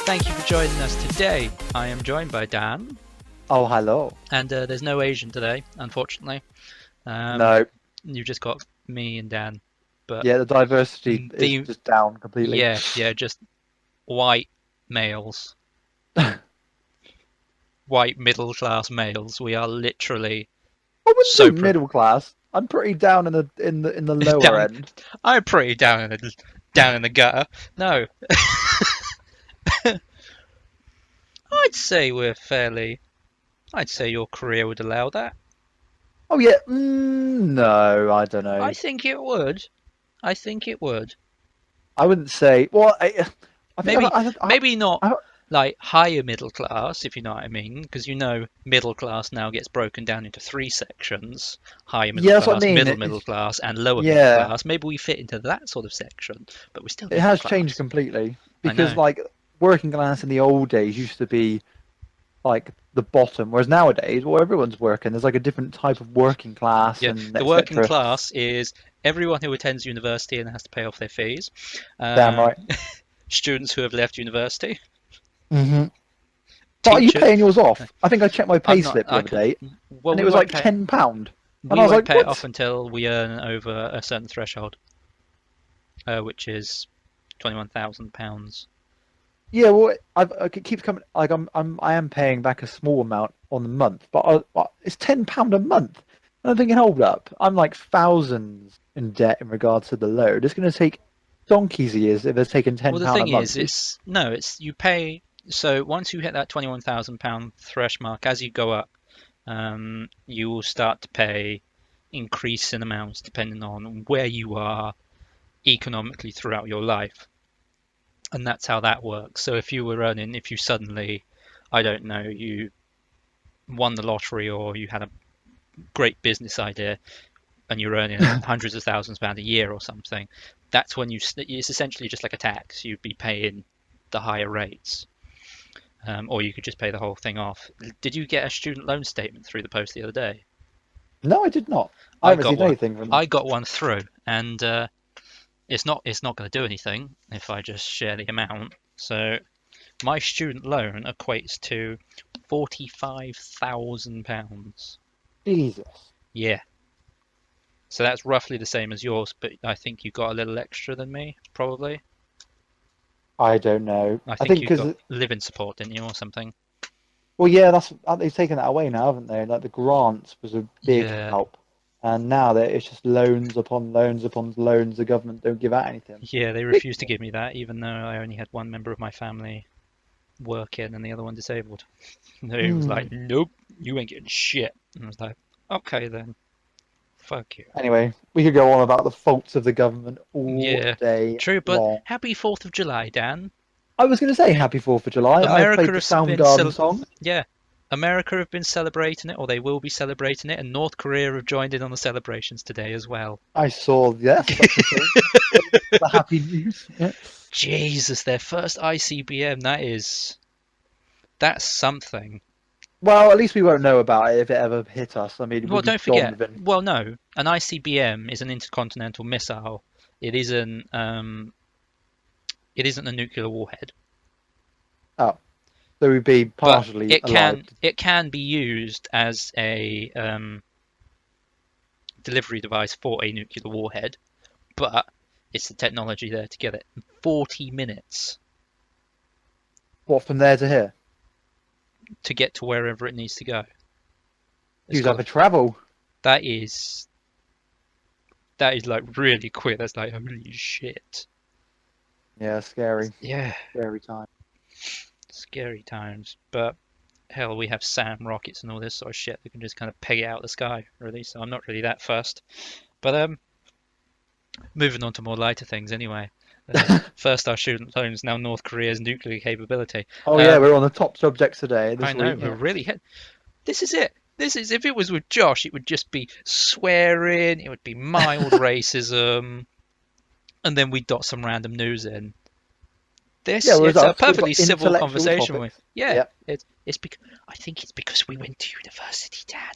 Thank you for joining us today. I am joined by Dan. Oh, hello. And there's no Asian today, unfortunately. No. You've just got me and Dan. But Yeah, the diversity is just down completely. Yeah, just white males. White middle-class males. We are literally I wouldn't say middle class. I'm pretty down in the lower end. I'm pretty down in the gutter. No. I'd say your career would allow that. Oh yeah, no, I don't know. I think it would. I wouldn't say. Well, maybe not like higher middle class, if you know what I mean, because middle class now gets broken down into three sections: higher middle class, middle class, and lower middle class. Maybe we fit into that sort of section, but we're still. It has changed completely because like working class in the old days used to be like the bottom, whereas nowadays, well, everyone's working. There's like a different type of working class. Yeah, the working class is everyone who attends university and has to pay off their fees. Damn right. Students who have left university. Mm-hmm. But are you paying yours off? I think I checked my pay slip the other day, and it was like £10. We won't pay it off until we earn over a certain threshold, which is £21,000. Yeah, well, it keeps coming. Like I am paying back a small amount on the month, but it's £10 a month. And I'm thinking, hold up, I'm like thousands in debt in regards to the load. It's going to take donkeys years if it's taking £10 a month. Well, the thing is, you pay. So once you hit that £21,000 thresh mark, as you go up, you will start to pay increasing amounts depending on where you are economically throughout your life. And that's how that works. So if you suddenly, I don't know, you won the lottery or you had a great business idea and you're earning hundreds of thousands of pounds a year or something, that's when it's essentially just like a tax. You'd be paying the higher rates. Or you could just pay the whole thing off. Did you get a student loan statement through the post the other day? No, I did not. I haven't seen anything from them. I got one through, and it's not going to do anything if I just share the amount. So my student loan equates to £45,000. Jesus. Yeah. So that's roughly the same as yours, but I think you got a little extra than me, probably. I don't know. I think you got living support, didn't you, or something? Well, yeah, they've taken that away now, haven't they? Like the grants was a big help, and now it's just loans upon loans upon loans. The government don't give out anything. Yeah, they refused to give me that, even though I only had one member of my family working and the other one disabled. They was like, nope, you ain't getting shit. And I was like, okay then. Fuck you. Anyway, we could go on about the faults of the government all day. True, but happy 4th of July, Dan. I was going to say happy 4th of July. I played the Soundgarden song. Yeah, America have been celebrating it, or they will be celebrating it, and North Korea have joined in on the celebrations today as well. I saw, the happy news. Yeah. Jesus, their first ICBM, that's something. Well, at least we won't know about it if it ever hit us. I mean, well, don't forget. Well, no, an ICBM is an intercontinental missile. It isn't a nuclear warhead. Oh, so we'd be partially. But it can be used as a delivery device for a nuclear warhead, but it's the technology there to get it in 40 minutes. What, from there to here? To get to wherever it needs to go. Use that for travel. That is like really quick. That's like holy shit. Yeah, scary. Yeah. Scary time. Scary times. But hell, we have SAM rockets and all this sort of shit that can just kind of peg it out of the sky, really. So I'm not really that fussed. But moving on to more lighter things anyway. First our student loans, now North Korea's nuclear capability. Oh yeah, we're on the top subjects today. I know, we're really this is it. If it was with Josh, it would just be swearing, it would be mild racism, and then we'd dot some random news in. It's a perfectly civil conversation with. Yeah. It's because I think it's because we went to university, Dan.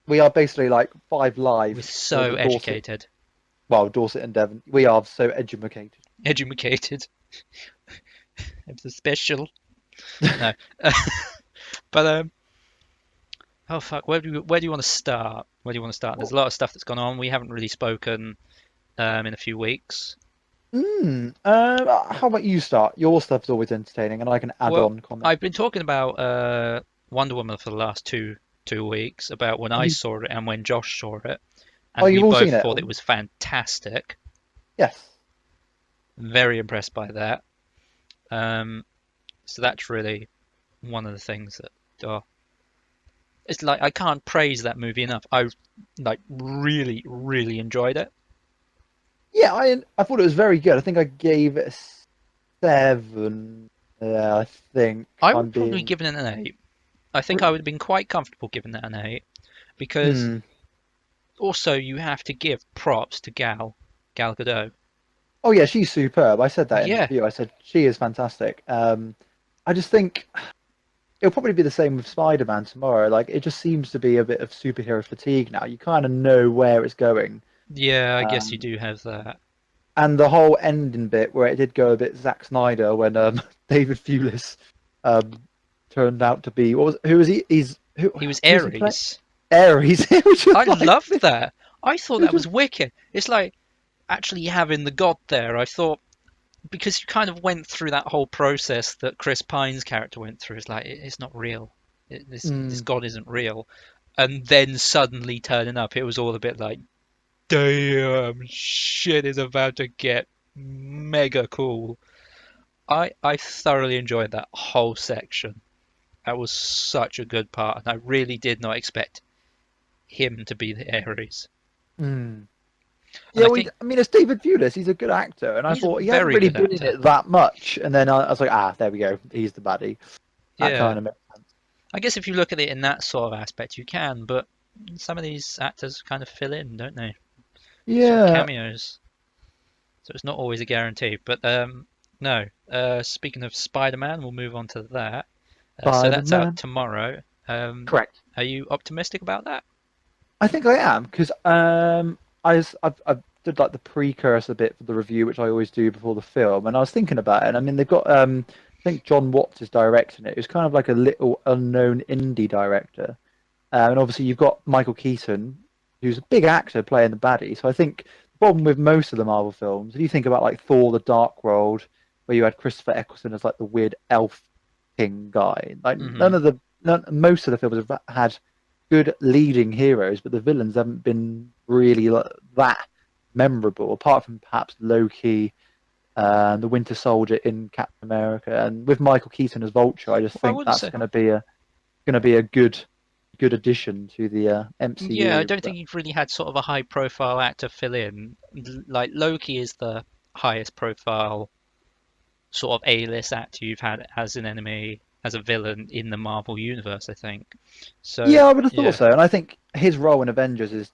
We are basically like 5 Live. We're so educated. Well, Dorset and Devon. We are so educated. Educated. It's a special. No, but oh fuck, where do you want to start? Where do you want to start? There's a lot of stuff that's gone on. We haven't really spoken in a few weeks. How about you start? Your stuff's always entertaining, and I can add Well, on comment. I've been talking about Wonder Woman for the last two weeks about when Have I you? saw it and when Josh saw it, Oh, and we you've all both seen it? thought it was fantastic. Yes. Very impressed by that. Um, so that's really one of the things that it's like I can't praise that movie enough. I like really enjoyed it. Yeah, I thought it was very good. I think I gave it a 7. I think I I'm would probably being. give it an 8. I think I would have been quite comfortable giving that an 8 because Hmm. also you have to give props to Gal Gadot. Oh yeah, she's superb. I said that in the Yeah, review. I said she is fantastic. I just think it'll probably be the same with Spider-Man tomorrow. Like it just seems to be a bit of superhero fatigue now. You kind of know where it's going. yeah, I guess you Um, do have that. and the whole ending bit where it did go a bit Zack Snyder when David Thewlis um, turned out to be who was he? He was Who was he playing? Ares. Ares. It was I just like loved that. I thought it was that was just wicked. It's like actually having the god there. I thought because you kind of went through that whole process that Chris Pine's character went through. It's like it's not real. This mm, god isn't real. And then suddenly turning up, it was all a bit like, damn, shit is about to get mega cool. I thoroughly enjoyed that whole section. That was such a good part, and I really did not expect him to be the Ares. mm. And Yeah, I well, think I mean, it's David Thewlis. He's a good actor, and I he's a thought he hasn't very really good been in actor. it that much. And then I was like, there we go. He's the baddie. That Yeah, kind of makes sense. I guess if you look at it in that sort of aspect, you can, but some of these actors kind of fill in, don't they? Sort of Yeah, cameos, so it's not always a guarantee. But no. Speaking of Spider-Man, we'll move on to that. So that's out Spider-Man. tomorrow. Um, Correct. are you optimistic about that? I think I am because I did like the precursor bit for the review, which I always do before the film, and I was thinking about it. And I mean, they've got I think John Watts is directing it. It's kind of like a little unknown indie director, and obviously you've got Michael Keaton, who's a big actor playing the baddie. So I think the problem with most of the Marvel films, if you think about like Thor: The Dark World, where you had Christopher Eccleston as like the weird elf king guy, like Hmm. most of the films have had good leading heroes, but the villains haven't been really that memorable, apart from perhaps Loki, the Winter Soldier in Captain America, and with Michael Keaton as Vulture, I just I think wouldn't that's say. going to be a good addition to the Yeah, I MCU. don't But think you've really had sort of a high-profile actor fill in. Like Loki is the highest profile sort of A-list actor you've had as an enemy, as a villain in the Marvel universe, I think. So yeah, I would have thought yeah, so, and I think his role in Avengers is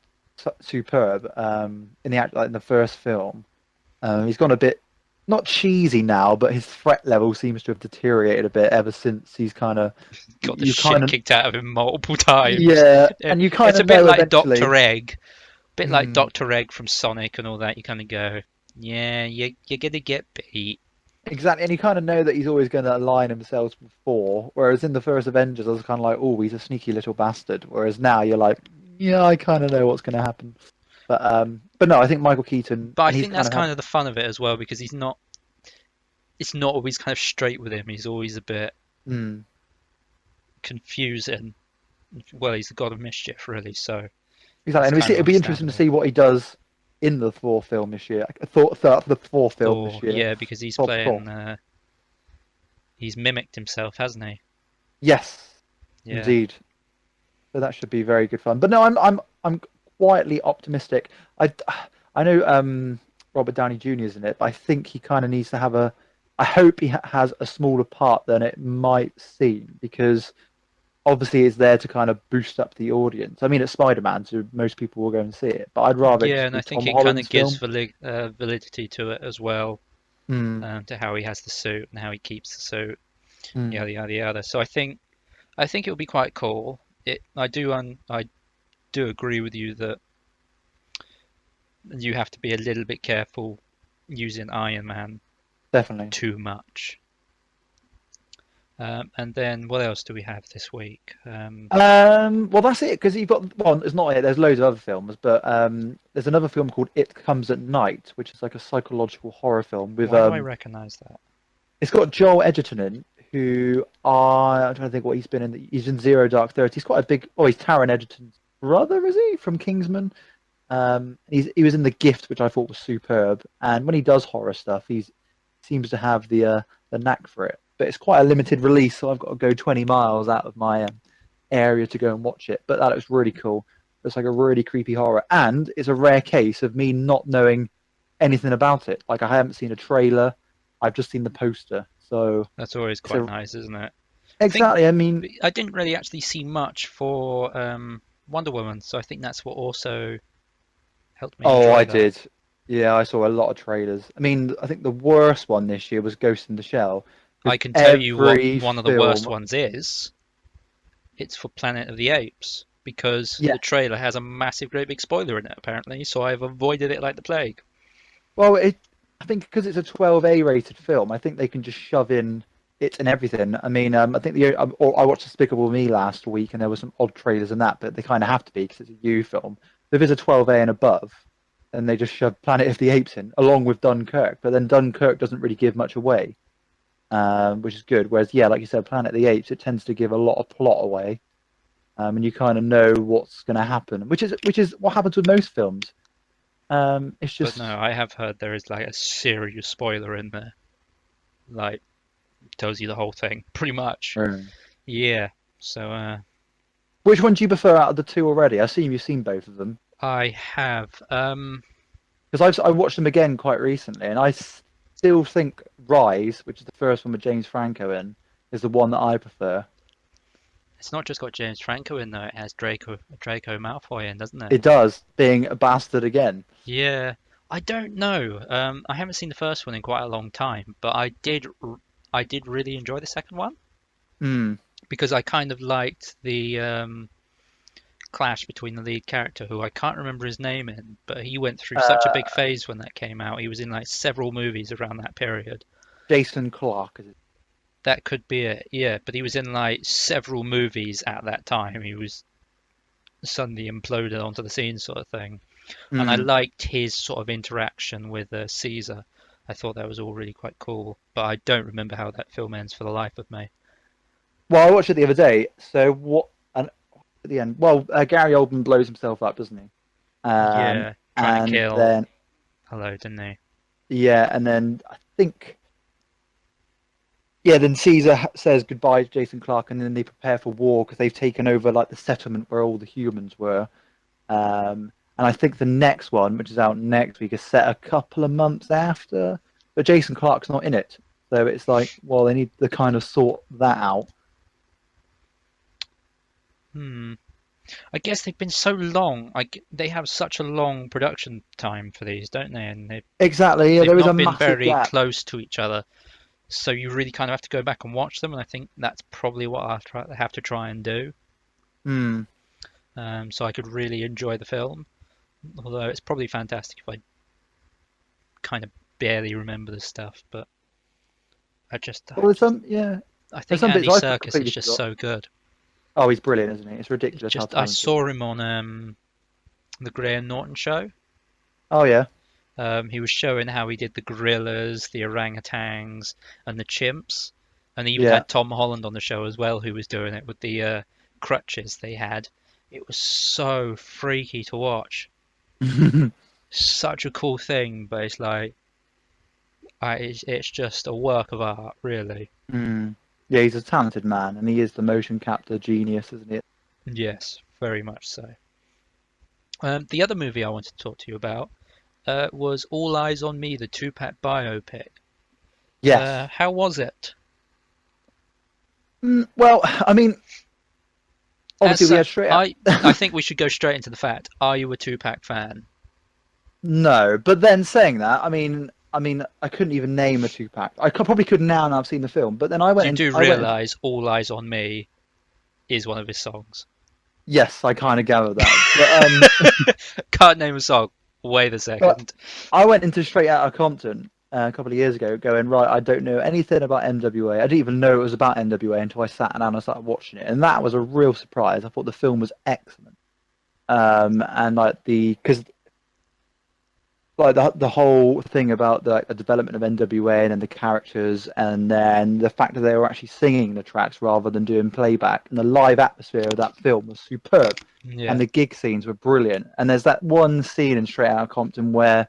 superb. In the like in the first film, he's gone a bit not cheesy now, but his threat level seems to have deteriorated a bit ever since he's kind of got the you shit kind of kicked out of him multiple times. yeah, and you kind It's a of bit know like Doctor eventually. Egg, bit like Hmm, Doctor Egg from Sonic and all that. You kind of go, yeah, you're gonna get beat. exactly, and you kind of know that he's always going to align himself with Thor. Whereas in the first Avengers, I was kind of like, oh, he's a sneaky little bastard. Whereas now you're like, yeah, I kind of know what's going to happen. But no, I think Michael Keaton, But I and he's think kind that's of had kind of the fun of it as well because he's not. It's not always kind of straight with him. He's always a bit mm, confusing. Well, he's the god of mischief, really. So exactly, it's and kind of it'll be interesting to understandable. see what he does in the Thor film this year. The Thor film Thor, this year. yeah, because he's Thor. playing. He's mimicked himself, hasn't he? Yes, Yeah. indeed. So that should be very good fun. But no, I'm quietly optimistic. I I know Robert Downey Jr. is in it, but I think he kind of needs to have a. I hope he has a smaller part than it might seem because obviously it's there to kind of boost up the audience. I mean, it's Spider-Man, so most people will go and see it. But I'd rather it Yeah, just and be I think Tom it kind Holland's of gives film. validity to it as well, Hmm. to how he has the suit and how he keeps the suit, Hmm. yada yada yada. So I think it will be quite cool. I do agree with you that you have to be a little bit careful using Iron Man Definitely. too much. And then what else do we have this week? Well, that's it because you've got well, it's not it. There's loads of other films, but there's another film called It Comes at Night, which is like a psychological horror film with Why do I recognize that? it's got Joel Edgerton in, who I'm trying to think what he's been in. He's in Zero Dark Thirty. He's quite a big. Oh, he's Taron Egerton's brother, is he from Kingsman? He was in The Gift, which I thought was superb. And when he does horror stuff, he seems to have the knack for it. But it's quite a limited release, so I've got to go 20 miles out of my area to go and watch it. But that looks really cool. It's like a really creepy horror, and it's a rare case of me not knowing anything about it. Like I haven't seen a trailer, I've just seen the poster. So That's always quite nice, isn't it? exactly. I mean, I didn't really actually see much for Wonder Woman, so I think that's what also helped me oh, enjoy I that. did. Yeah, I saw a lot of trailers. I mean, I think the worst one this year was Ghost in the Shell, I because can tell you what every one of the worst film, ones is. It's for Planet of the Apes because yeah. the trailer has a massive, great big spoiler in it, apparently. So I've avoided it like the plague. Well, I think because it's a 12A rated film, I think they can just shove in it and everything. I mean, I think I watched Despicable Me last week, and there were some odd trailers in that, but they kind of have to be because it's a U film. If it's a 12A and above, then they just shove Planet of the Apes in along with Dunkirk. But then Dunkirk doesn't really give much away, which is good. Whereas, yeah, like you said, Planet of the Apes, it tends to give a lot of plot away, and you kind of know what's going to happen, which is what happens with most films. It's But just no, I have heard there is like a serious spoiler in there. Like, tells you the whole thing, pretty much. Mm. Yeah. So Which one do you prefer out of the two already? I assume you've seen both of them I have. because I watched them again quite recently, and I still think Rise, which is the first one with James Franco in, is the one that I prefer. It's not just got James Franco in though. It has Draco Malfoy in, doesn't it? It does, being a bastard again. Yeah. I don't know. I haven't seen the first one in quite a long time, but I did really enjoy the second one Hmm. because I kind of liked the clash between the lead character, who I can't remember his name in, but he went through such a Uh, big phase when that came out. He was in like several movies around that period. Jason Clarke. That could be it, yeah. But he was in like several movies at that time. He was suddenly imploded onto the scene, sort of thing. And I Hmm. liked his sort of interaction with Caesar. I thought that was all really quite cool, but I don't remember how that film ends for the life of me. Well, I watched it the other day. So what? And at the end, well, Gary Oldman blows himself up, doesn't he? Yeah, trying to And kill then Hello, didn't he? yeah, and then I think. Yeah, then Caesar says goodbye to Jason Clarke, and then they prepare for war because they've taken over like the settlement where all the humans were. And I think the next one, which is out next week, is set a couple of months after. But Jason Clarke's not in it, so it's like, well, they need to kind of sort that out. Hmm. I guess they've been so long. They have such a long production time for these, don't they? And Exactly. Yeah, they've there is a not been massive very gap. close to each other, so you really kind of have to go back and watch them. And I think that's probably what have to try and do, Hmm. so I could really enjoy the film. Although it's probably fantastic if I kind of barely remember the stuff, but I just, Well, there's some. Yeah, I there's think some bits Andy I Serkis is completely just forgot. so good. Oh, he's brilliant, isn't he? It's It's ridiculous how just I talented he saw is. him on the Graham Norton show. Oh yeah. He was showing how he did the gorillas, the orangutans, and the chimps, and he even Yeah. had Tom Holland on the show as well, who was doing it with the crutches they had. It was so freaky to watch. Such a cool thing, but it's like it's just a work of art, really. Hmm. Yeah, he's a talented man, and he is the motion capture genius, isn't he? Yes, very much so. The other movie I wanted to talk to you about was All Eyes on Me, the Tupac biopic. Yes. How was it? Well, I mean, As obviously we had such, straight up. I think we should go straight into the fact. Are you a Tupac fan? No, but then saying that, I mean, I couldn't even name a Tupac. Probably could now, and I've seen the film. But then You do I went in. realise All Eyes on Me is one of his songs. Yes, I kind of gathered that. But Can't name a song. Wait a but second. I went into Straight Outta Compton, a couple of years ago, going, right, I don't know anything about NWA. I didn't even know it was about NWA until I sat down and I started watching it, and that was a real surprise. I thought the film was excellent, and like because like the whole thing about the development of NWA and then the characters, and then the fact that they were actually singing the tracks rather than doing playback, and the live atmosphere of that film was superb, Yeah. and the gig scenes were brilliant. And there's that one scene in Straight Outta Compton where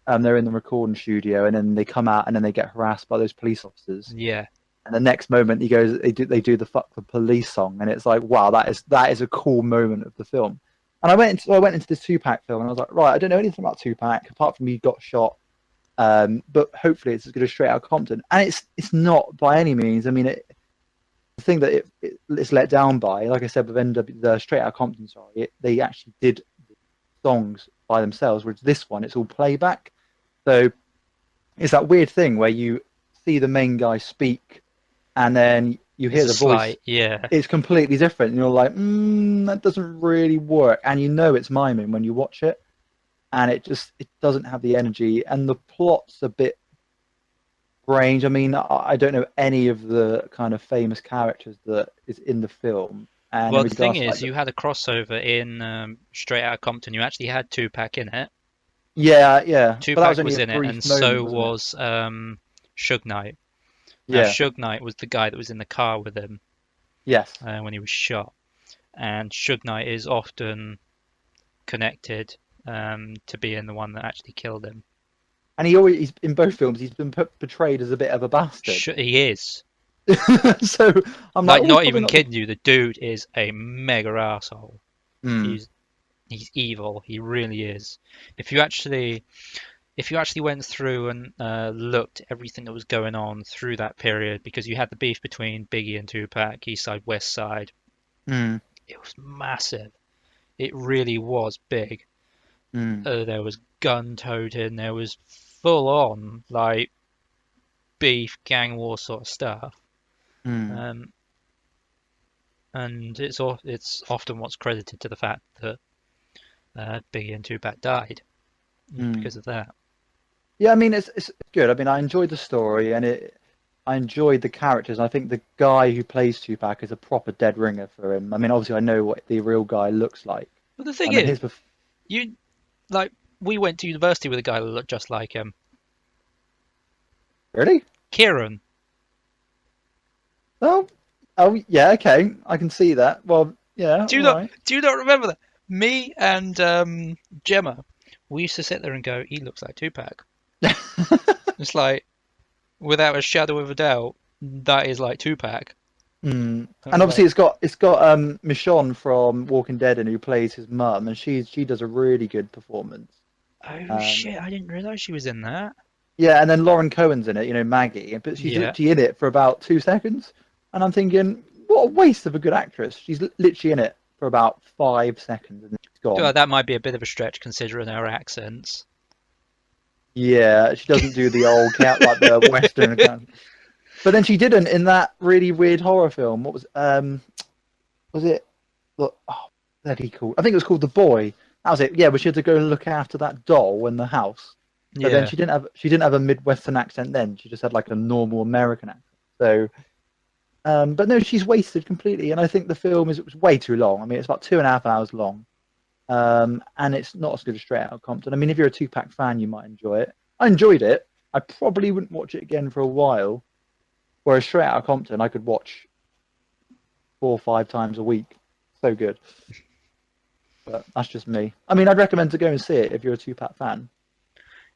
they're in the recording studio, and then they come out, and then they get harassed by those police officers. Yeah. And the next moment, he goes, they do the "fuck the police" song, and it's like, wow, that is a cool moment of the film. And I went into this Tupac film, and I was like, right, I don't know anything about Tupac apart from he got shot, but hopefully it's as good as Straight Outta Compton, and it's not by any means. I mean, the thing that it's let down by, like I said with the Straight Outta Compton, sorry, they actually did songs by themselves, whereas this one it's all playback. So it's that weird thing where you see the main guy speak, and then you hear It's a the voice. slight, yeah. It's completely different, and you're like, that doesn't really work. And you know it's miming when you watch it, and it doesn't have the energy, and the plot's a bit strange. I mean, I don't know any of the kind of famous characters that is in the film, and in Well, the thing regards to like is, you had a crossover in Straight Outta Compton. You actually had Tupac in it. yeah, yeah, but that was Tupac only was a in it, brief and moment, so wasn't it? was Suge Knight. Now, Yeah, Suge Knight was the guy that was in the car with him yes, when he was shot. And Suge Knight is often connected to being the one that actually killed him. and he's in both films. He's been portrayed as a bit of a bastard. He is. So I'm like, Like, oh, he's not probably even not the. kidding you, the dude is a mega asshole. Mm, He's evil. He really is. If you actually if you actually went through and looked at everything that was going on through that period, because you had the beef between Biggie and Tupac, East Side, West Side, mm, it was massive. It really was big. mm, There was gun toting, there was full on like beef, gang war sort of stuff. mm, Um, and it's often what's credited to the fact that Biggie and Tupac died mm. because of that. Yeah, I mean it's good. I mean I enjoyed the story, and I enjoyed the characters. I think the guy who plays Tupac is a proper dead ringer for him. I mean obviously I know what the real guy looks like. But the thing I mean is, you like we went to university with a guy that looked just like him, really? Kieran. Oh, oh yeah, okay, I can see that. Well, yeah, Do you all not right. do you not remember that? Me and Gemma, we used to sit there and go, "He looks like Tupac." It's like, without a shadow of a doubt, that is like Tupac. Mm. I And was obviously like, it's got Michonne from Walking Dead in who plays his mum, and she does a really good performance. "Oh Um, shit! I didn't realize she was in that." yeah, and then Lauren Cohen's in it, Maggie, but she's Yeah. literally in it for about 2 seconds, and I'm thinking, what a waste of a good actress. She's literally in it for about 5 seconds, and then she's Well, gone. that might be a bit of a stretch considering her accents. Yeah, she doesn't do the old cat like the Western account. But then she didn't in that really weird horror film. What was it? Look, oh, bloody cool. I think it was called The Boy. That was it. Yeah, but she had to go and look after that doll in the house. But then Yeah. she didn't have a Midwestern accent then. She just had like a normal American accent. So, but no, she's wasted completely. And I think the film is it was way too long. I mean, it's about 2.5 hours long. And it's not as good as Straight Outta Compton. I mean, if you're a Tupac fan, you might enjoy it. I enjoyed it. I probably wouldn't watch it again for a while. Whereas Straight Outta Compton, I could watch 4 or 5 times a week. So good. But that's just me. I mean, I'd recommend to go and see it if you're a Tupac fan.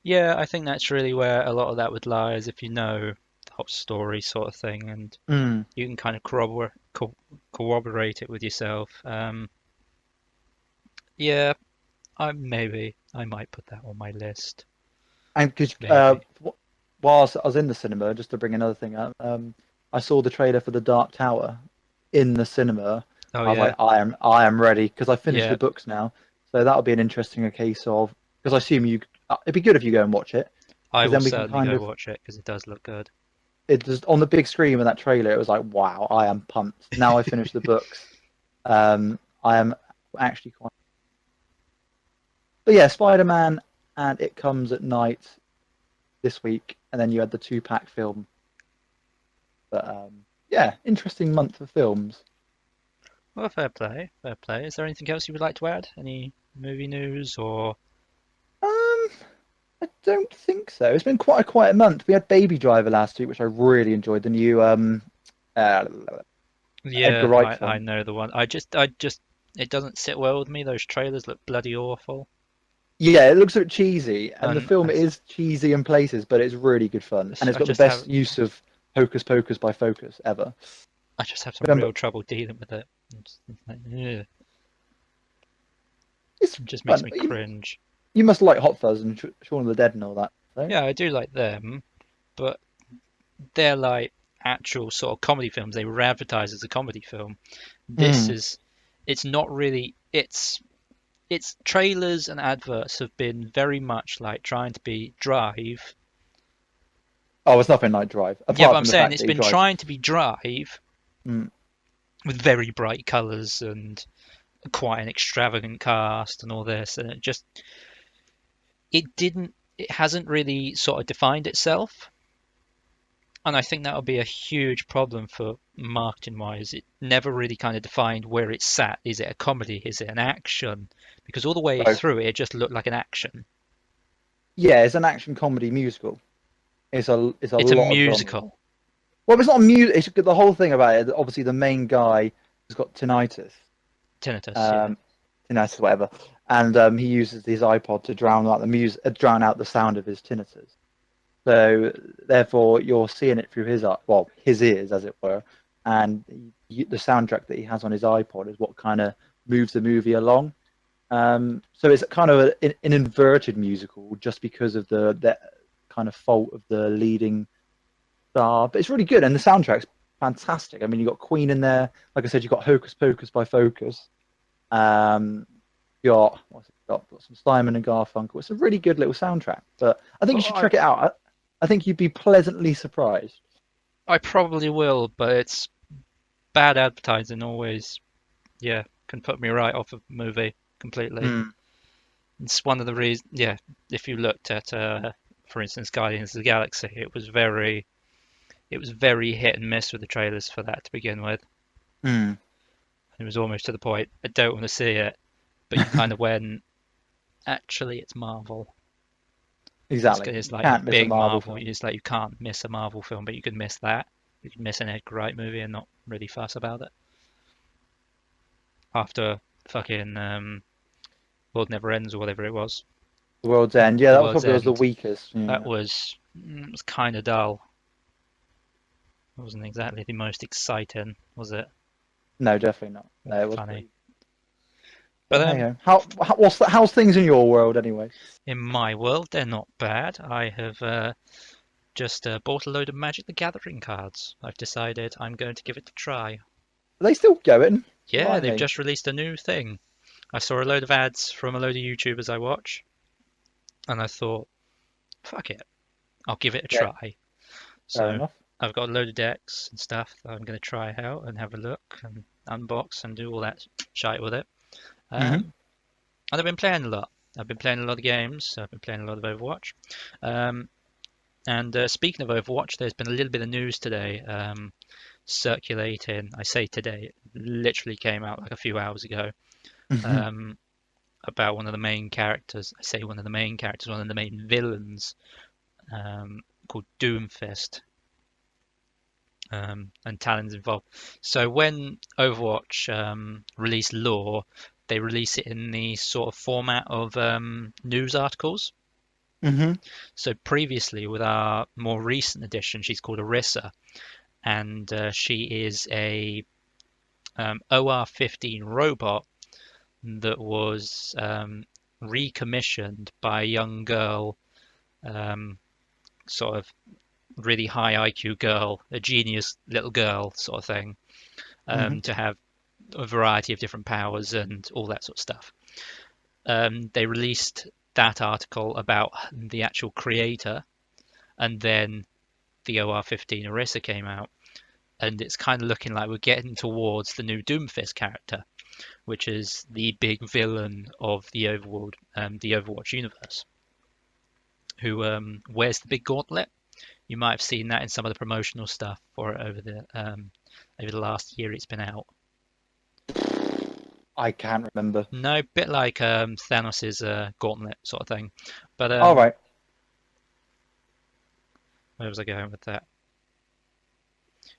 Yeah, I think that's really where a lot of that would lie, is if you know the whole story sort of thing, and Mm. you can kind of corroborate it with yourself. Yeah, I might put that on my list. And because Maybe. whilst I was in the cinema, just to bring another thing up, I saw the trailer for The Dark Tower in the cinema. Oh I was yeah, like, I am ready because I finished yeah. the books now. So that'll be an interesting case of because I assume it'd be good if you go and watch it I because will then we can certainly kind go of watch it because it does look good. it just on the big screen with that trailer. It was like, wow, I am pumped. Now I finished the books. I am actually quite. But yeah, Spider-Man and It Comes at Night. this week, and then you had the two-pack film. But yeah, interesting month for films. Well, fair play, fair play. Is there anything else you would like to add? Any movie news or? Um, I don't think so. It's been quite a quiet month. We had Baby Driver last week, which I really enjoyed. The new uh, Edgar Yeah, Wright I film. know the one. I just it doesn't sit well with me. Those trailers look bloody awful. Yeah, it looks a bit cheesy, and the And film is cheesy in places, but it's really good fun, and it's I got the just have best use of hocus pocus by focus ever. I just have some Remember, real trouble dealing with it. It's like, ugh, it's it just makes fun. me cringe. You must like Hot Fuzz and Shaun of the Dead and all that, right? Yeah, I do like them, but they're like actual sort of comedy films. They were advertised as a comedy film. This Mm. is, it's not really. Its trailers and adverts have been very much like trying to be Drive. Oh, it's nothing like Drive, Yeah, but apart I'm from the saying fact it's that he been drives. trying to be Drive Mm. with very bright colours and quite an extravagant cast and all this, and it hasn't really sort of defined itself. And I think that'll be a huge problem for marketing wise. It never really kind of defined where it's sat. Is it a comedy? Is it an action? Because all the way Both. through it, it just looked like an action. Yeah, it's an action comedy musical. It's a It's a lot of drama. musical. Well, it's not a music. It's the whole thing about it. Obviously, the main guy has got tinnitus, Tinnitus, yeah. um, tinnitus, whatever, and he uses his iPod to drown out the music, drown out the sound of his tinnitus. So therefore, you're seeing it through his ears, as it were, and the soundtrack that he has on his iPod is what kind of moves the movie along. So it's kind of an inverted musical, just because of the kind of fault of the leading star. But it's really good, and the soundtrack's fantastic. I mean, you got Queen in there. Like I said, you got Hocus Pocus by Focus. You got what's it got some Simon and Garfunkel. It's a really good little soundtrack. But I think you Well, should check it out. I think you'd be pleasantly surprised. I probably will, but it's bad advertising always, yeah, can put me right off a movie completely. Mm. It's one of the reasons, yeah, if you looked at, for instance, Guardians of the Galaxy, it was very hit and miss with the trailers for that to begin with. Mm. It was almost to the point, I don't want to see it, but you kind of went, actually, it's Marvel. Exactly. It's You like a can't miss a big Marvel Marvel. film. It's like you can't miss a Marvel film, but you could miss that. You could miss an Edgar Wright movie and not really fuss about it. After fucking World Never Ends or whatever it was, The World's End. Yeah, The that was World's probably the End. weakest. That Yeah. was kind of dull. It wasn't exactly the most exciting, was it? No, definitely not. Or No, it was funny. pretty. But But hey, how's things in your world anyway? in my world, they're not bad. I have just bought a load of Magic the Gathering cards. I've decided I'm going to give it a try. Are they still going? Yeah, they've Blimey. just released a new thing. I saw a load of ads from a load of YouTubers I watch, and I thought, fuck it, I'll give it a Yeah, try. fair So enough. I've got a load of decks and stuff that I'm going to try out and have a look and unbox and do all that shite with it. Hmm. And I've been playing a lot. I've been playing a lot of games. I've been playing a lot of Overwatch. Um, and speaking of Overwatch, there's been a little bit of news today circulating. I say today, it literally came out like a few hours ago. Hmm. Um, about one of the main characters. I say one of the main characters, one of the main villains, called Doomfist, and Talon's involved. So when Overwatch release lore, they release it in the sort of format of news articles. Hmm. So previously, with our more recent edition, she's called Orisa, and she is a OR-15 robot that was recommissioned by a young girl, sort of really high IQ girl, a genius little girl sort of thing, Hmm. to have a variety of different powers and all that sort of stuff. They released that article about the actual creator, and then the OR-15 Orisa came out, and it's kind of looking like we're getting towards the new Doomfist character, which is the big villain of the Overworld, the Overwatch universe. who wears the big gauntlet. You might have seen that in some of the promotional stuff for it over the last year it's been out. I can't remember. No, bit like Thanos's gauntlet sort of thing. But All right. where was I going with that?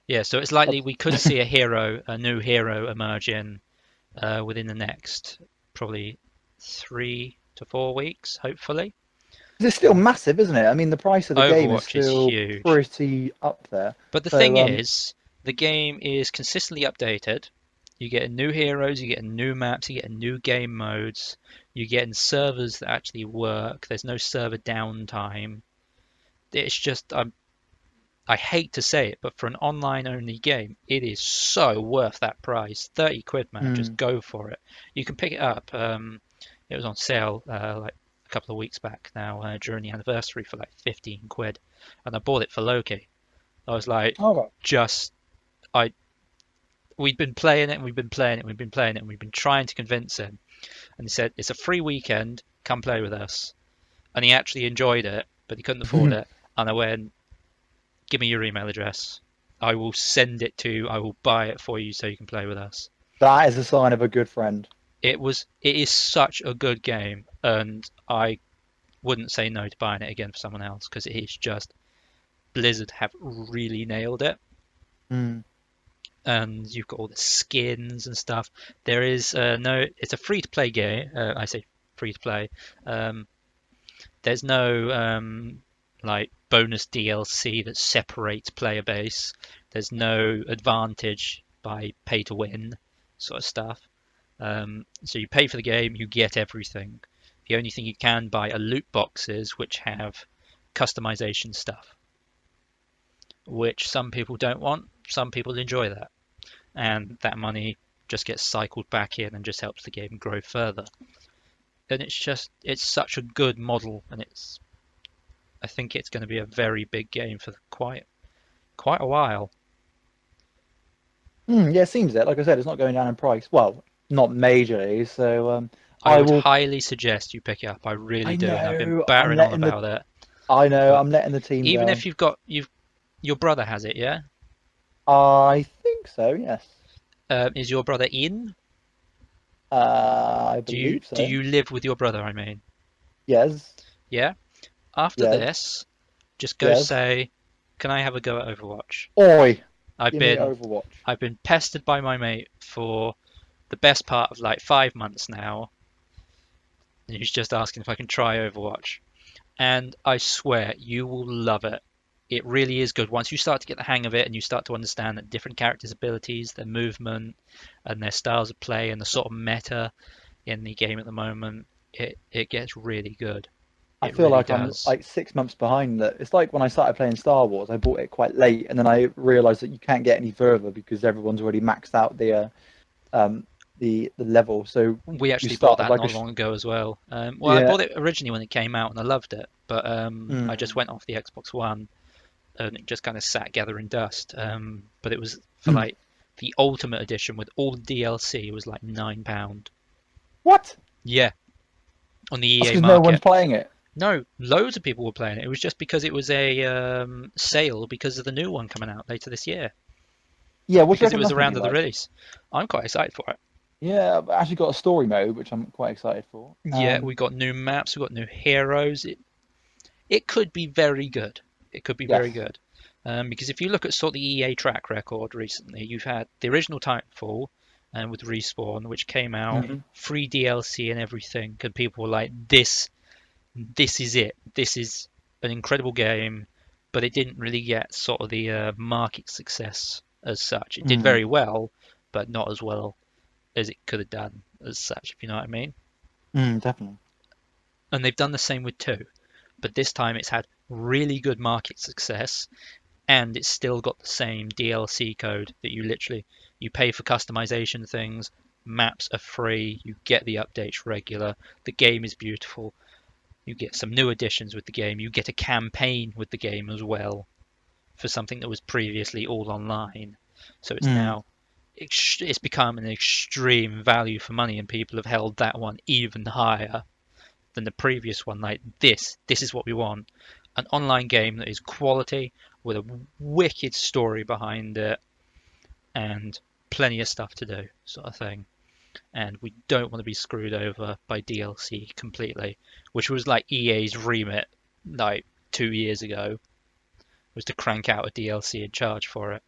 Yeah, so it's likely we could see a new hero emerge within the next probably 3 to 4 weeks, hopefully. It's still massive, isn't it? I mean, the price of the game is Overwatch is still huge. pretty up there. But the thing So, is, the game is consistently updated. You get new heroes, you get new maps, you get new game modes, you get servers that actually work. There's no server downtime. It's just, I hate to say it, but for an online only game, it is so worth that price. 30 quid, man, just mm, go for it. You can pick it up. It was on sale like a couple of weeks back now during the anniversary for like 15 quid. And I bought it for Loki. I was like, all right. just, I, we'd been playing it and we've been playing it and we've been playing it and we've been trying to convince him. And he said, it's a free weekend, come play with us. And he actually enjoyed it, but he couldn't afford it. And I went, give me your email address. I will send it to you. I will buy it for you so you can play with us. That is a sign of a good friend. It is such a good game, and I wouldn't say no to buying it again for someone else because it is just Blizzard have really nailed it. Mm. And you've got all the skins and stuff. There is no, it's a free to play game. I say free to play. There's no like bonus DLC that separates player base. There's no advantage by pay to win sort of stuff. So you pay for the game, you get everything. The only thing you can buy are loot boxes, which have customization stuff, which some people don't want. Some people enjoy that, and that money just gets cycled back in and just helps the game grow further. And it's such a good model, and I think it's going to be a very big game for quite a while. Yeah, it seems it. Like I said, it's not going down in price. Well, not majorly. So I I would will. highly suggest you pick it up. I really I do, and I've been know. I'm battering on letting the. about it. I know. But I'm letting the team even if down. you've your brother has it, yeah? I think so. Yes. Is your brother in? I believe Do so. you live with your brother? I mean, Yes. yeah. After Yes. this, just go Yes. say, "Can I have a go at Overwatch?" Oi! I've Give me been Overwatch. I've been pestered by my mate for the best part of like 5 months now, and he's just asking if I can try Overwatch. And I swear you will love it. It really is good. Once you start to get the hang of it and you start to understand that different characters' abilities, their movement, and their styles of play, and the sort of meta in the game at the moment, it gets really good. I It feel really like I'm does. like 6 months behind that. It's like when I started playing Star Wars, I bought it quite late, and then I realized that you can't get any further because everyone's already maxed out um the level. So We you actually bought start with that like not long ago as well. Well, I yeah. bought it originally when it came out and I loved it, but I just Mm, went off the Xbox One and it just kind of sat gathering dust. But it was for mm. like the Ultimate Edition with all the DLC. It was like £9. What? Yeah, on the That's EA because no one's market. playing it. No, loads of people were playing it. It was just because it was a sale because of the new one coming out later this year. Yeah, what do you Because it reckon was that's going to around be the like? release. I'm quite excited for it. Yeah, I've actually got a story mode, which I'm quite excited for. Yeah, we got new maps, we got new heroes. It could be very good. It could be Yes. very good. Because if you look at sort of the EA track record recently, you've had the original Titanfall with Respawn, which came out Hmm. free DLC and everything, and people were like, this is it. This is an incredible game, but it didn't really get sort of the market success as such. It did Mm, very well, but not as well as it could have done as such, if you know what I mean. definitely. And they've done the same with 2, but this time it's had really good market success and it's still got the same DLC code that you pay for customization things, maps are free, you get the updates regular, the game is beautiful, you get some new additions with the game, you get a campaign with the game as well for something that was previously all online. So it's Mm. now it's become an extreme value for money and people have held that one even higher than the previous one. Like this is what we want: an online game that is quality with a wicked story behind it and plenty of stuff to do, sort of thing. And we don't want to be screwed over by DLC completely, which was like EA's remit like 2 years ago, was to crank out a DLC and charge for it.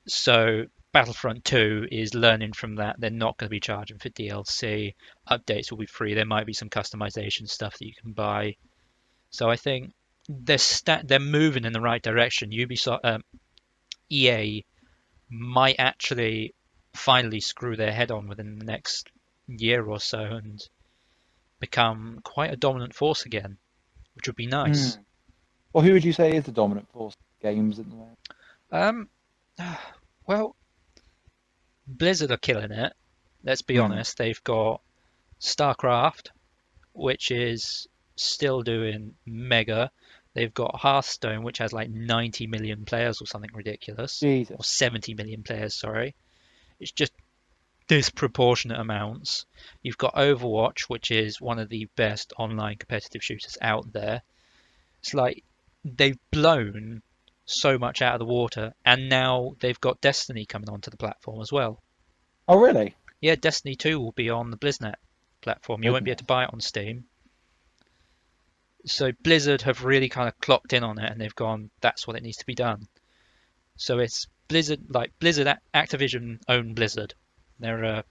So Battlefront 2 is learning from that. They're not going to be charging for DLC. Updates will be free. There might be some customization stuff that you can buy. So I think they're moving in the right direction. Ubisoft, EA might actually finally screw their head on within the next year or so and become quite a dominant force again, which would be nice. Well, who would you say is the dominant force in games at the moment? Um, well, Blizzard are killing it. Let's be Mm. honest. They've got StarCraft, which is still doing mega. They've got Hearthstone, which has like 90 million players or something ridiculous, Jesus. or 70 million players, sorry. It's just disproportionate amounts. You've got Overwatch, which is one of the best online competitive shooters out there. It's like they've blown so much out of the water, and now they've got Destiny coming onto the platform as well. Oh, really? Yeah, Destiny 2 will be on the BlizzNet platform. You won't be able Goodness. to buy it on Steam. So Blizzard have really kind of clocked in on it, and they've gone, that's what it needs to be done. So it's Blizzard, like Blizzard, Activision own Blizzard. They're a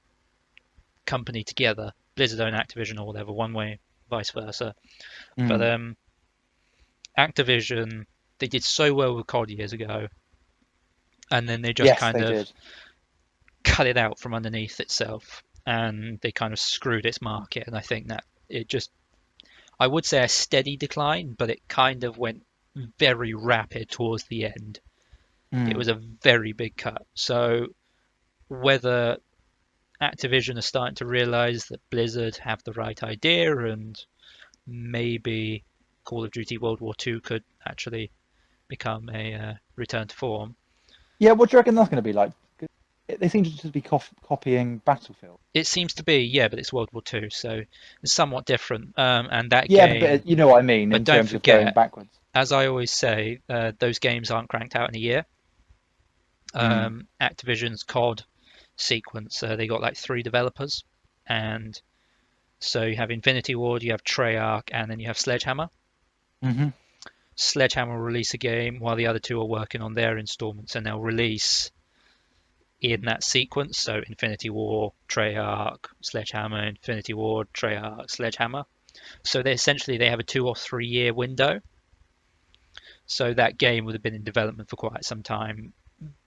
company together. Blizzard own Activision or whatever, one way, vice versa. But Mm. Activision, they did so well with COD years ago, and then they just Yes, kind they of did. cut it out from underneath itself, and they kind of screwed its market. And I think that it just, I would say a steady decline, but it kind of went very rapid towards the end. It Mm. was a very big cut. So whether Activision are starting to realize that Blizzard have the right idea and maybe Call of Duty World War II could actually become a return to form. Yeah, what do you reckon that's going to be like? They seem to just be copying Battlefield. It seems to be, yeah, but it's World War II, so it's somewhat different. And that Yeah, game, but you know what I mean but in don't terms of going forget, backwards. as I always say, those games aren't cranked out in a year. Mm. Activision's COD sequence, they got like 3 developers, and so you have Infinity Ward, you have Treyarch, and then you have Sledgehammer. Hmm. Sledgehammer will release a game while the other two are working on their installments, and they'll release in that sequence. So Infinity War, Treyarch, Sledgehammer, Infinity War, Treyarch, Sledgehammer. So they have a 2 or 3 year window. So that game would have been in development for quite some time,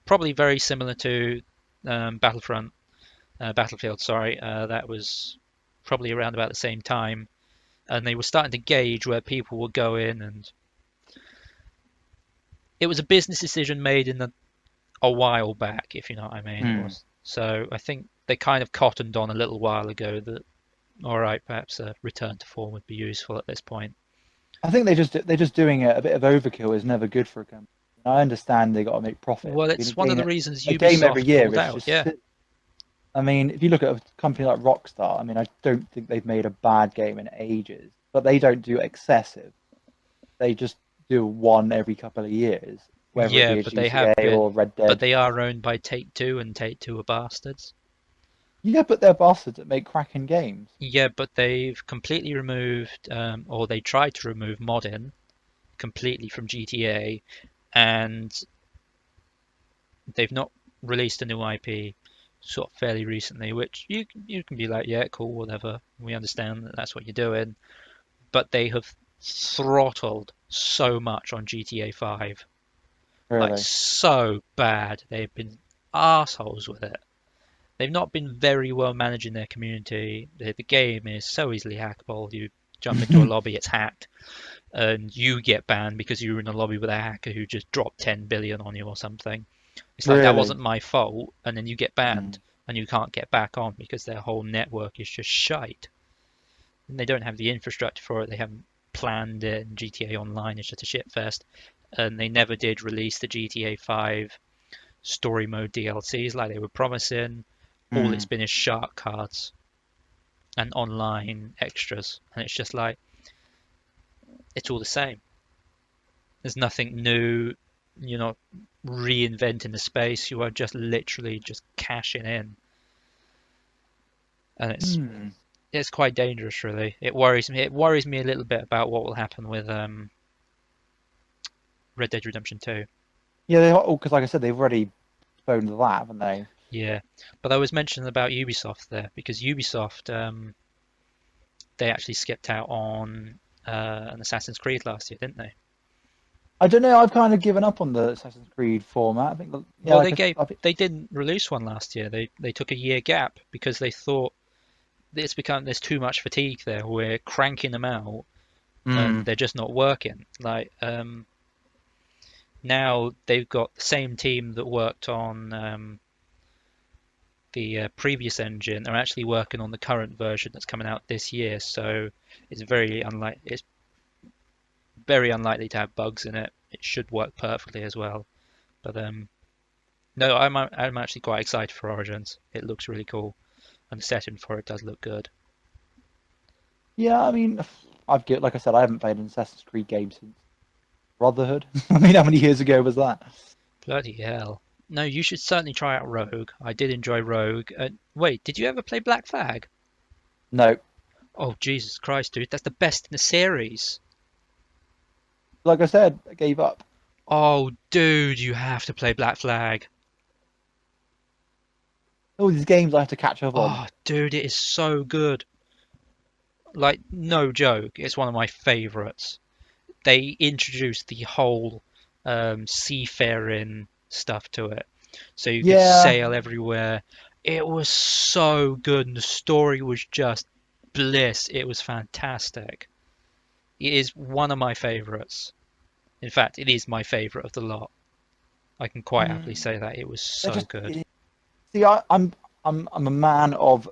probably very similar to Battlefield. Sorry, that was probably around about the same time, and they were starting to gauge where people were going, and it was a business decision made a while back, if you know what I mean. It Mm. was so I think they kind of cottoned on a little while ago that all right, perhaps a return to form would be useful at this point. I think they're just doing it. A bit of overkill is never good for a company. I understand they got to make profit. Well, I mean, it's one of the reasons a game every Ubisoft year pulled is out. just. Yeah, I mean, if you look at a company like Rockstar, I mean, I don't think they've made a bad game in ages, but they don't do excessive. They just do one every couple of years, whether it yeah, be a but they have GTA or been, Red but Dead. they are owned by Take Two, and Take Two are bastards. Yeah, but they're bastards that make cracking games. Yeah, but they've completely removed, or they tried to remove modding completely from GTA, and they've not released a new IP sort of fairly recently, which you can be like, yeah, cool, whatever. We understand that that's what you're doing, but they have throttled so much on GTA 5, like Really. so bad. They've been assholes with it. They've not been very well managing their community. The game is so easily hackable. You jump into a lobby, it's hacked, and you get banned because you were in a lobby with a hacker who just dropped 10 billion on you or something. It's like that Really. wasn't my fault, and then you get banned Mm. and you can't get back on because their whole network is just shite. And they don't have the infrastructure for it. They haven't planned it. And GTA Online is just a shit fest. And they never did release the GTA 5 story mode DLCs like they were promising. All it's Mm. been is shark cards. and online extras, and it's just like it's all the same. There's nothing new. You're not reinventing the space. You are just literally just cashing in, and Hmm. it's quite dangerous, really. It worries me. It worries me a little bit about what will happen with Red Dead Redemption 2. Yeah, they all because, like I said, they've already phoned that, haven't they? Yeah, but I was mentioning about Ubisoft there because Ubisoft they actually skipped out on an Assassin's Creed last year, didn't they? I don't know. I've kind of given up on the Assassin's Creed format. I think, yeah, Well, like I think, they didn't release one last year. They took a year gap because they thought there's too much fatigue there. We're cranking them out and mm, they're just not working. Like now they've got the same team that worked on the previous engine are actually working on the current version that's coming out this year. So it's very unlikely to have bugs in it. It should work perfectly as well. But no, I'm actually quite excited for Origins. It looks really cool, and the setting for it does look good. yeah. I mean, like I said, I haven't played an Assassin's Creed game since Brotherhood. I mean, how many years ago was that? Bloody hell! No, you should certainly try out Rogue. I did enjoy Rogue. Wait, did you ever play Black Flag? No, Oh Jesus Christ, dude, that's the best in the series. like I said, I gave up. Oh, dude, you have to play Black Flag. All these games I have to catch up on. Oh, dude, it is so good. Like, no joke, it's one of my favorites. They introduced the whole seafaring stuff to it, so you could Yeah, sail everywhere. It was so good, and the story was just bliss. It was fantastic. It is one of my favorites. In fact, it is my favorite of the lot. I can quite happily mm, say that it was they're so just. good. See, I'm a man of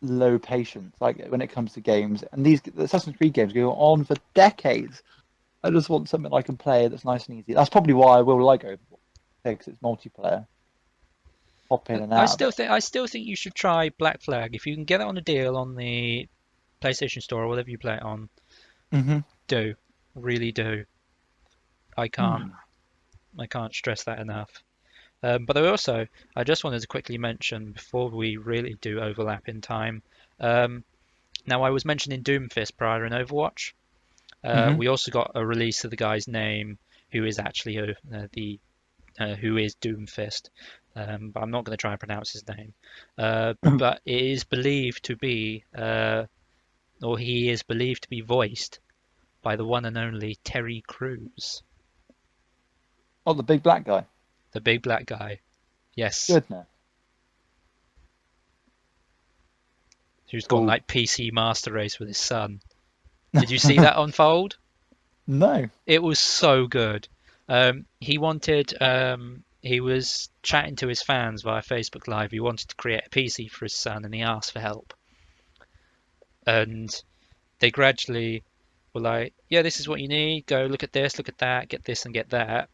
low patience. Like when it comes to games, and these the Assassin's Creed games go on for decades. I just want something I can play that's nice and easy. That's probably why I will like Overwatch because it's multiplayer. Hop in and out of it. I still think you should try Black Flag if you can get it on a deal on the PlayStation Store or whatever you play it on. Hmm. Do really do. I can't Hmm. I can't stress that enough. But I just wanted to quickly mention before we really do overlap in time. Um, Now I was mentioning Doomfist prior in Overwatch. Hmm. We also got a release of the guy's name, who is actually the who is Doomfist. But I'm not going to try and pronounce his name. But it is believed to be, or he is believed to be voiced by the one and only Terry Crews, Oh, the big black guy. the big black guy. Yes, Goodness. who's gone Cool. like PC Master Race with his son. Did you see that unfold? No. It was so good. He was chatting to his fans via Facebook Live. He wanted to create a PC for his son and he asked for help. And they gradually were like, yeah, this is what you need. Go look at this, look at that, get this and get that.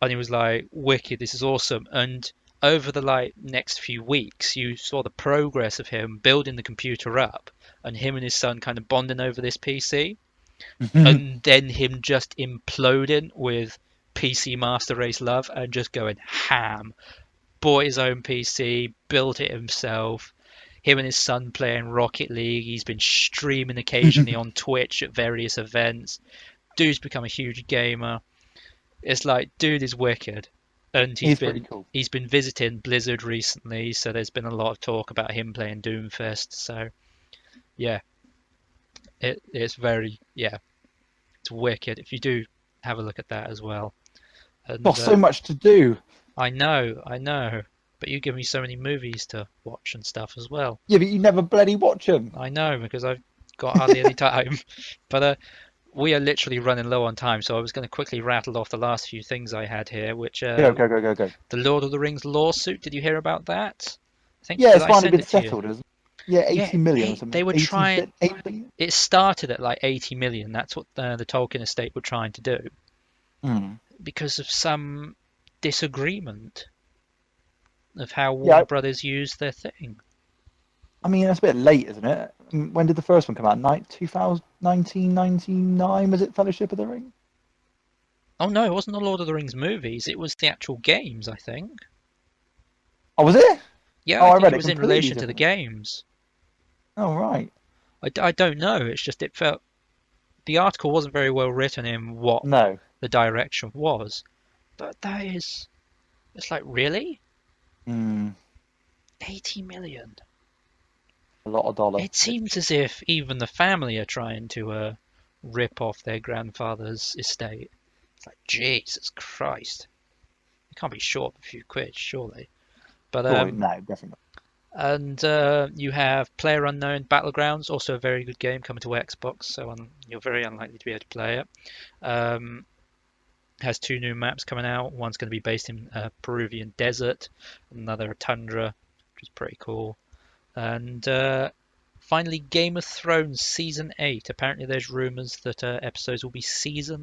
And he was like, wicked, this is awesome. And over the like next few weeks, you saw the progress of him building the computer up and him and his son kind of bonding over this PC and then him just imploding with PC Master Race love and just going ham. Bought his own PC, built it himself. Him and his son playing Rocket League. He's been streaming occasionally on Twitch at various events. Dude's become a huge gamer. It's like dude is wicked, and He's pretty cool. he's been visiting Blizzard recently, so there's been a lot of talk about him playing Doomfist. So yeah, it's very it's wicked. If you do have a look at that as well. Got And so much to do. I know, but you give me so many movies to watch and stuff as well. Yeah, but you never bloody watch them. I know because I've got hardly any time. But we are literally running low on time, so I was going to quickly rattle off the last few things I had here, which Go, go, go, go, go. the Lord of the Rings lawsuit. Did you hear about that? I think Yeah, did it's I finally send been it to you? settled, isn't it? Yeah, Yeah, 80 million or they something. were 80, trying. 8 million? It started at like 80 million. That's what the Tolkien estate were trying to do Hmm. because of some disagreement of how Yeah, Warner Brothers used their thing. I mean, that's a bit late, isn't it? When did the first one come out? 1999, was it Fellowship of the Ring? Oh no, it wasn't the Lord of the Rings movies. It was the actual games, I think. Oh, was it? Yeah, Oh, I I think read it it was in completely relation to the differently. games. Oh, right. I don't know. It's just it felt the article wasn't very well written in what No. the direction was. But that is, it's like, really? Hmm. 80 million. A lot of dollar. It seems as if even the family are trying to rip off their grandfather's estate. It's like, Jesus Christ. You can't be short of a few quid, surely. But Surely, no, definitely and you have Player Unknown Battlegrounds, also a very good game coming to Xbox, so you're very unlikely to be able to play it. Has two new maps coming out. One's going to be based in Peruvian desert, another a tundra, which is pretty cool. And finally, Game of Thrones season 8. Apparently, there's rumors that episodes will be feature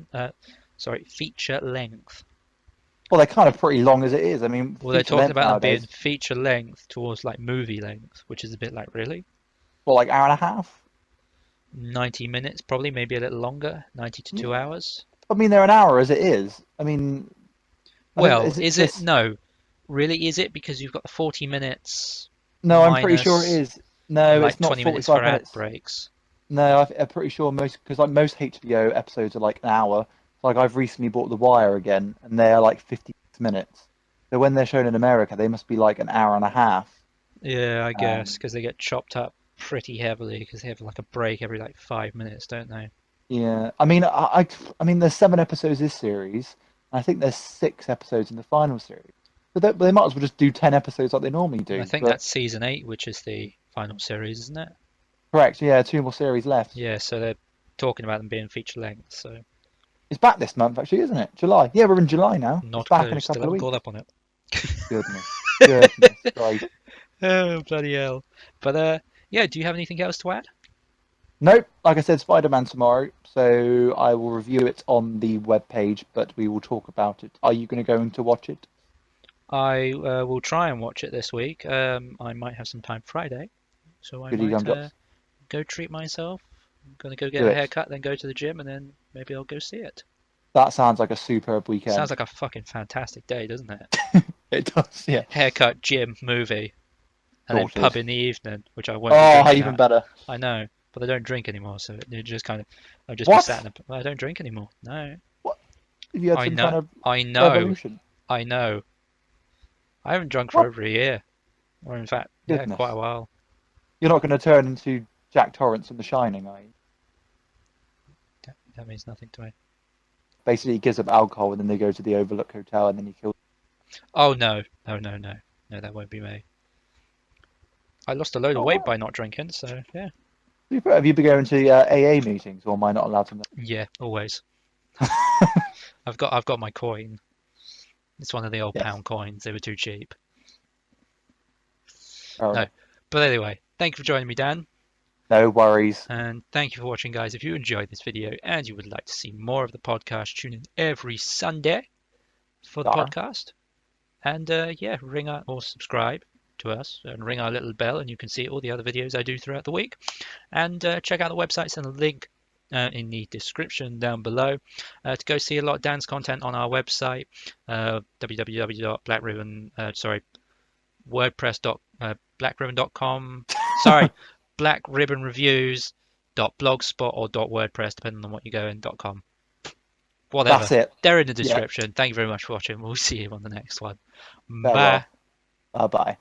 length. Well, they're kind of pretty long as it is. I mean, Well, they're feature talking length about them being nowadays, feature length towards like movie length, which is a bit like, really? well, like hour and a half. 90 minutes, probably, maybe a little longer, 90 to 2 hours. I mean, they're an hour as it is. I mean, I think Well, is it is it? this? No. Really, is it? Because you've got the 40 minutes No, I'm pretty sure it minus is. and No, like it's not 20 minutes for 45 ad minutes. breaks. No, I'm pretty sure most because like most HBO episodes are like an hour. Like I've recently bought The Wire again, and they are like 56 minutes. So when they're shown in America, they must be like an hour and a half. Yeah, I guess, Um, because they get chopped up pretty heavily because they have like a break every like 5 minutes, don't they? yeah, I mean, I mean, there's 7 episodes this series. And I think there's 6 episodes in the final series. But they might as well just do 10 episodes like they normally And I do. think But that's season 8, which is the final series, isn't it? correct, yeah, 2 more series left. Yeah, so they're talking about them being feature length, so It's back this month, actually, isn't it? July. Yeah, we're in July now. It's not a back in clue. a Still couple of haven't caught weeks. up on it. Goodness, goodness, Christ. Oh, bloody hell. But yeah, do you have anything else to add? Nope. Like I said, Spider-Man tomorrow, so I will review it on the web page, but we will talk about it. Are you going to go in to watch it? I will try and watch it this week. I might have some time Friday, so I Goody might gumdrops. go treat myself. I'm gonna go get Do a it. haircut, then go to the gym, and then maybe I'll go see it. That sounds like a superb Sounds weekend. like a fucking fantastic day, doesn't it? It does, yeah. Haircut, gym, movie, and then Sorted. pub in the evening, which I won't be Oh, drinking even at. better. I know, but I don't drink anymore, so it just kind of I'll just be sat What? in I don't drink anymore. No, What? Have you had I some know, kind of I know, revolution? I know. I haven't drunk for What? over a year, or in fact, yeah, quite a Goodness. while. You're not going to turn into Jack Torrance from The Shining, are you? That means nothing to me. Basically, he gives up alcohol and then they go to the Overlook Hotel and then he kills. Oh no, no, no, no, no, that won't be me. I lost a load of Oh, weight wow. by not drinking, so yeah. Super. Have you been going to AA meetings or am I not allowed to know? Yeah, always. I've got my coin. It's one of the old Yes. pound coins. They were too cheap. Fair No, enough. but anyway, thank you for joining me, Dan, No worries. and thank you for watching, guys. If you enjoyed this video and you would like to see more of the podcast, tune in every Sunday for the Dar. podcast, and yeah, ring our or subscribe to us and ring our little bell, and you can see all the other videos I do throughout the week. And check out the websites and the link in the description down below to go see a lot of Dan's content on our website, www.blackrribbon, sorry, wordpress.blackrribbon.com. Sorry, blackribblonreviews.blogspot or .wordpress, depending on what you go in.com. Whatever. That's it. They're in the Yeah. description. Thank you very much for watching. We'll see you on the next one. Bye. Farewell. Bye bye.